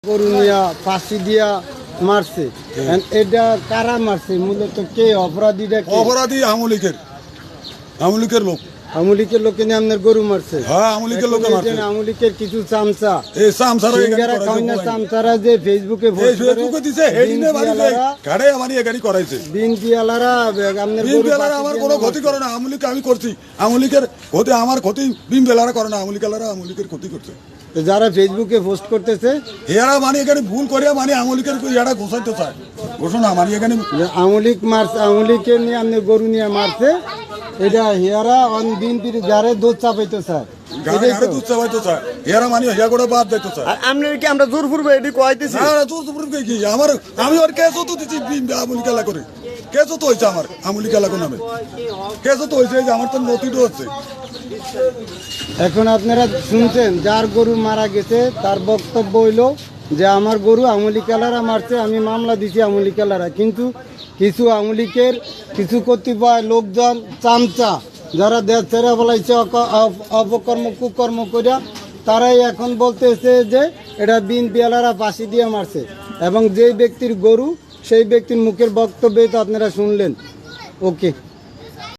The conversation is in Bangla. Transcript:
গরু নিয়া ফাঁসি দিয়া মারছে, এটা কারা মারছে? মূলত কে অপরাধীরা? অপরাধী আমলিকের লোক, আমলিকের লোকে নিয়ে আপনার গরু মারছে। হ্যাঁ, আমলিকের লোকে মারছে। আমলিকের কিছু চামচা, এই চামচারা সিঙ্গারা খাওয়াইনা চামচারা যে ফেসবুকে ফেসবুকে দিছে, হেডিনে বাড়িতে গাড়ে আমারই এখানে করাইছে। বিনপিয়ালারা আপনার গরু বিনবেলারা আমার কোনো ক্ষতি করে না, আমলিক আমি করছি। আমলিকের ক্ষতি আমার ক্ষতি বিনবেলারা করে না, আমলিকালারা আমলিকের ক্ষতি করছে। যারা ফেসবুকে পোস্ট করতেছে এরা মানে এখানে ভুল করিয়া মানে আমলিকের এরা ঘোষাইতে চায়, ঘোষণা মানে এখানে আমলিক মারছে, আমলিকে নিয়ে আপনি গরু নিয়ে মারছে, এটা হেয়ারা অন বিনপির যারে দুধ চাপাইতে চায়, দুধ চাপাইতে চায়। এরা মানে হিয়া করে বাদ যাইতে চায়। আপনি কি আমরা জোর পূর্বে এটি কইতেছি? কি আমার আমি ওর কেসও তো দিচ্ছি আমলিকালা করে, কেসও তো হয়েছে আমার আমলিকালা নামে, কেসও তো হয়েছে, আমার তো নথিটা হচ্ছে। এখন আপনারা শুনছেন যার গরু মারা গেছে তার বক্তব্য হইল যে আমার গরু আমলিকালারা মারছে, আমি মামলা দিছি আমলিকালারা। কিন্তু কিছু আমলিকের কিছু কতিপয় লোকজন চামচা যারা দেশ ছেড়ে বলাইছে অপকর্ম কুকর্ম করিয়া, তারাই এখন বলতেছে যে এটা বিনপিয়ালারা ফাঁসি দিয়ে মারছে। এবং যেই ব্যক্তির গরু সেই ব্যক্তির মুখের বক্তব্যই তো আপনারা শুনলেন। ওকে।